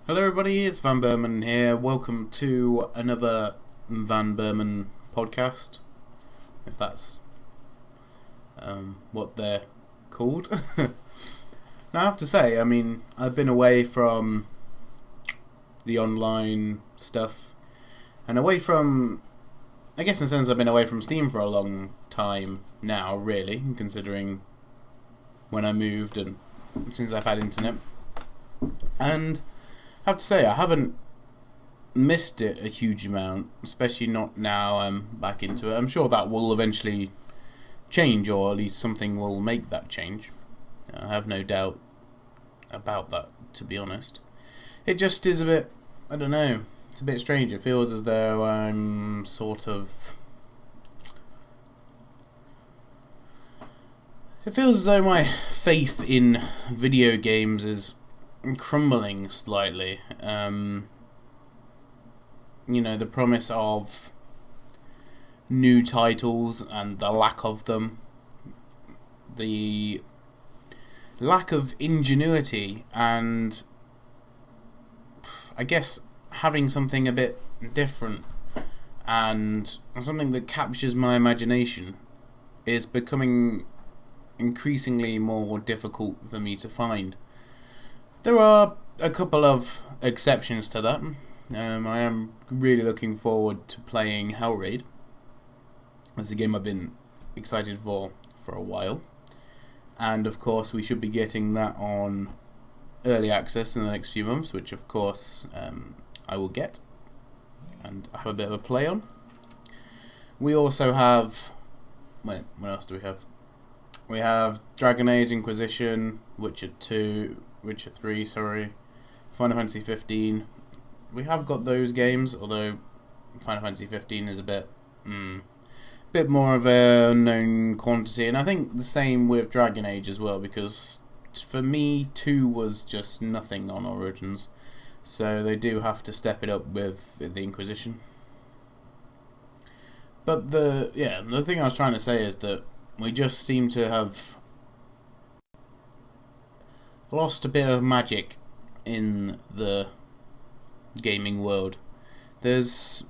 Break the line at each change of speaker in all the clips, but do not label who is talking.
Hello everybody, it's vanburman here. Welcome to another vanburman podcast, if that's what they're called. Now I have to say, I've been away from the online stuff, and away from, I guess in a sense I've been away from Steam for a long time now, really, considering when I moved and since I've had internet. And I have to say, I haven't missed it a huge amount, especially not now I'm back into it. I'm sure that will eventually change, or at least something will make that change. I have no doubt about that, to be honest. It just is a bit, I don't know, it's a bit strange. It feels as though I'm sort of... It feels as though my faith in video games is crumbling slightly. The promise of new titles and the lack of them, the lack of ingenuity, and I guess having something a bit different and something that captures my imagination is becoming increasingly more difficult for me to find. There are a couple of exceptions to that. I am really looking forward to playing Hellraid. It's a game I've been excited for a while. And of course we should be getting that on early access in the next few months, which of course I will get and have a bit of a play on. We also have... Wait, what else do we have? We have Dragon Age Inquisition, Witcher 3, Final Fantasy 15. We have got those games, although Final Fantasy 15 is a bit more of a known quantity, and I think the same with Dragon Age as well, because for me 2 was just nothing on Origins, so they do have to step it up with the Inquisition. But the thing I was trying to say is that we just seem to have lost a bit of magic in the gaming world. There's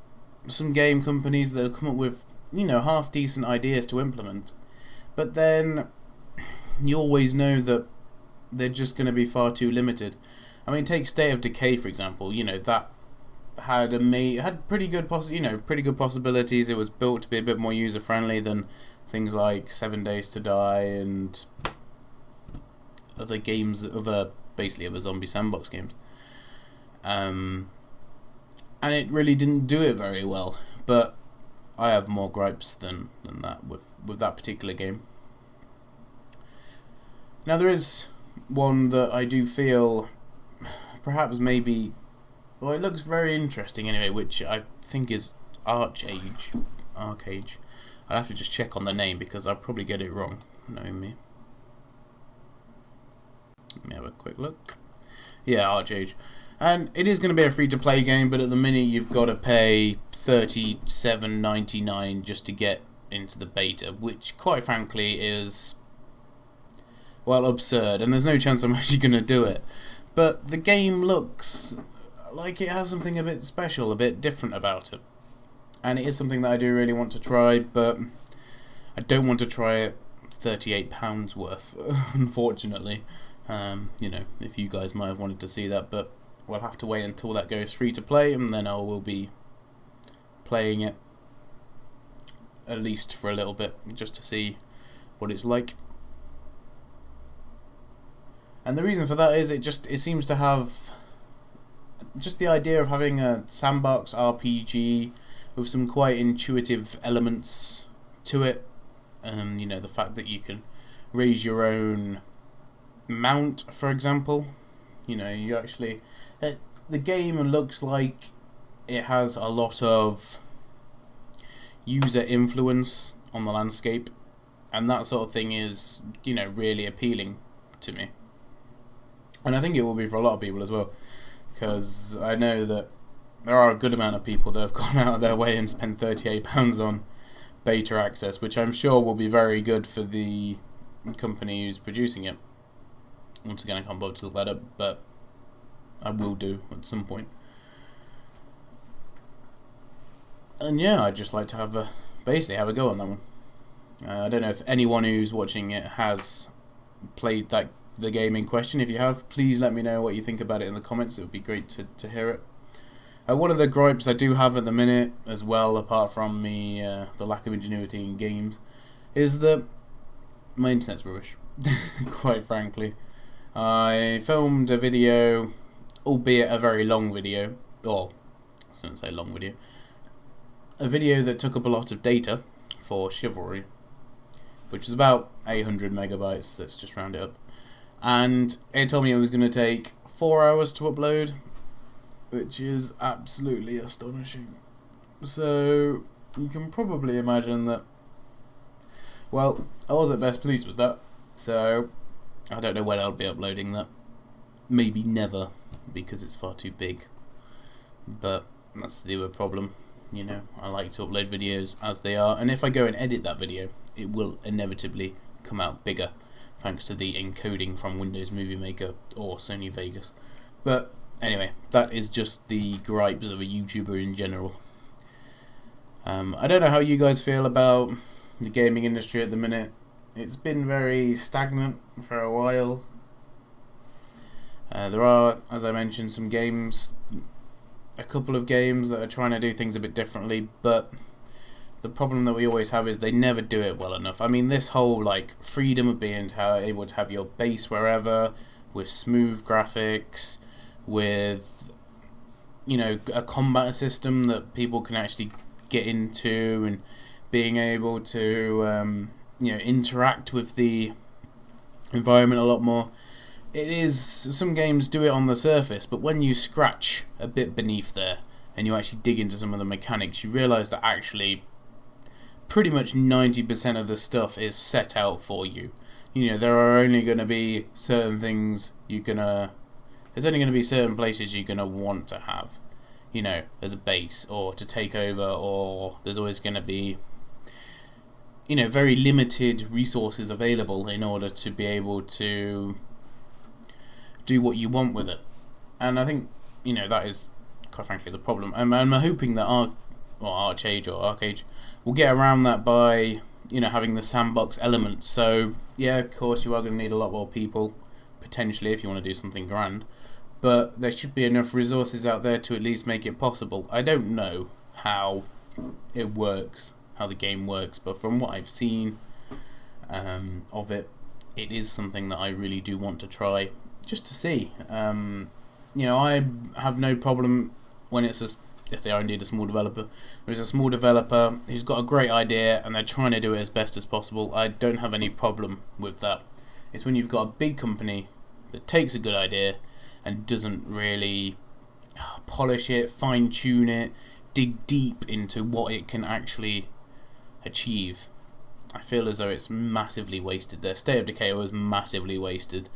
some game companies that have come up with, half decent ideas to implement, but then you always know that they're just going to be far too limited. Take State of Decay for example. That had pretty good possibilities. It was built to be a bit more user friendly than things like 7 Days to Die and other games, other zombie sandbox games. And it really didn't do it very well. But I have more gripes than that with that particular game. Now there is one that I do feel perhaps maybe... Well, it looks very interesting anyway, which I think is Arcade. I'll have to just check on the name because I'll probably get it wrong, knowing me. Let me have a quick look. Yeah, Arcade. And it is going to be a free-to-play game, but at the minute you've got to pay $37.99 just to get into the beta, which, quite frankly, is, well, absurd. And there's no chance I'm actually going to do it. But the game looks like it has something a bit special, a bit different about it. And it is something that I do really want to try, but I don't want to try it £38 worth, unfortunately. If you guys might have wanted to see that, but we'll have to wait until that goes free to play, and then I will be playing it at least for a little bit, just to see what it's like. And the reason for that is it seems to have just the idea of having a sandbox RPG with some quite intuitive elements to it. The fact that you can raise your own mount, for example. You actually... the game looks like it has a lot of user influence on the landscape, and that sort of thing is, really appealing to me. And I think it will be for a lot of people as well, because I know that there are a good amount of people that have gone out of their way and spent £38 on beta access, which I'm sure will be very good for the company who's producing it. Once again, I can't bother to look that up, but I will do at some point. And yeah, I'd just like to have basically have a go on that one. I don't know if anyone who's watching it has played the game in question. If you have, please let me know what you think about it in the comments. It would be great to hear it. One of the gripes I do have at the minute as well, apart from the lack of ingenuity in games, is that my internet's rubbish. Quite frankly, I filmed a video, albeit a very long video, or I shouldn't say long video, a video that took up a lot of data for Chivalry, which is about 800 megabytes, let's just round it up, and it told me it was going to take 4 hours to upload, which is absolutely astonishing. So you can probably imagine that, well, I wasn't best pleased with that, so I don't know when I'll be uploading that. Maybe never, because it's far too big. But that's the other problem. You know, I like to upload videos as they are, and if I go and edit that video, it will inevitably come out bigger, thanks to the encoding from Windows Movie Maker or Sony Vegas. But anyway, that is just the gripes of a YouTuber in general. I don't know how you guys feel about the gaming industry at the minute. It's been very stagnant for a while. There are, as I mentioned, some games, a couple of games that are trying to do things a bit differently, but the problem that we always have is they never do it well enough. I mean, this whole freedom of being able to have your base wherever, with smooth graphics, with a combat system that people can actually get into, and being able to interact with the environment a lot more. It is, some games do it on the surface, but when you scratch a bit beneath there and you actually dig into some of the mechanics, you realise that actually pretty much 90% of the stuff is set out for you. There are only going to be certain things there's only going to be certain places you're going to want to have, as a base or to take over, or there's always going to be very limited resources available in order to be able to do what you want with it. And I think, that is, quite frankly, the problem. I'm hoping that Arcade will get around that by, having the sandbox element. So, yeah, of course, you are going to need a lot more people, potentially, if you want to do something grand. But there should be enough resources out there to at least make it possible. I don't know how it works, how the game works, but from what I've seen of it, it is something that I really do want to try, just to see. I have no problem when if they are indeed a small developer. There's a small developer who's got a great idea and they're trying to do it as best as possible. I don't have any problem with that. It's when you've got a big company that takes a good idea and doesn't really polish it, fine-tune it, dig deep into what it can actually achieve. I feel as though it's massively wasted there. State of Decay was massively wasted.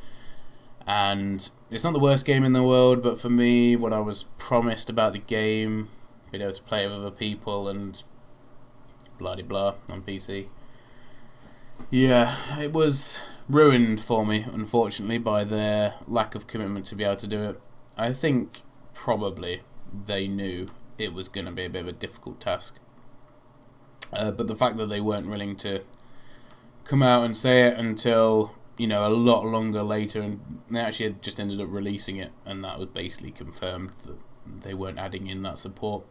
And it's not the worst game in the world, but for me, what I was promised about the game, being able to play with other people and blah-de-blah on PC, yeah, it was ruined for me, unfortunately, by their lack of commitment to be able to do it. I think probably they knew it was going to be a bit of a difficult task. But the fact that they weren't willing to come out and say it until a lot longer later, and they actually had just ended up releasing it, and that was basically confirmed that they weren't adding in that support.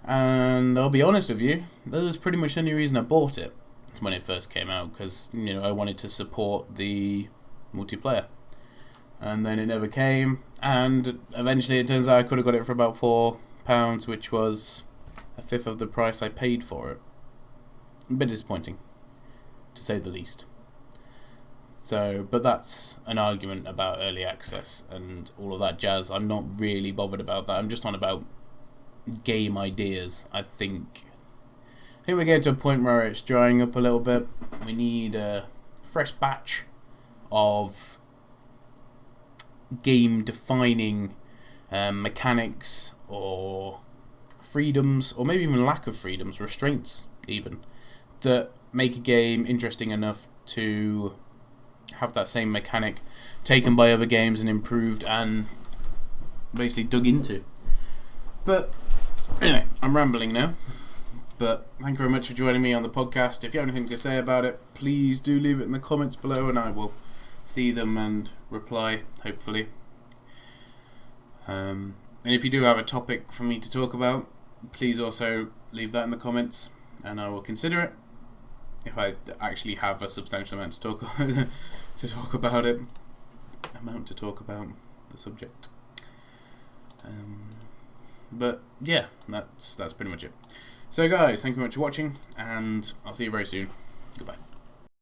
And I'll be honest with you, that was pretty much the only reason I bought it when it first came out, because I wanted to support the multiplayer, and then it never came, and eventually it turns out I could have got it for about £4, which was a fifth of the price I paid for it. A bit disappointing, to say the least. So, but that's an argument about early access and all of that jazz. I'm not really bothered about that. I'm just on about game ideas. I think we're getting to a point where it's drying up a little bit. We need a fresh batch of game-defining mechanics or freedoms, or maybe even lack of freedoms, restraints even, that make a game interesting enough to have that same mechanic taken by other games and improved and basically dug into. But anyway, I'm rambling now. But thank you very much for joining me on the podcast. If you have anything to say about it, please do leave it in the comments below, and I will see them and reply, hopefully. And if you do have a topic for me to talk about, please also leave that in the comments, and I will consider it if I actually have a substantial amount to talk about the subject. But yeah, that's pretty much it. So guys, thank you very much for watching, and I'll see you very soon. Goodbye.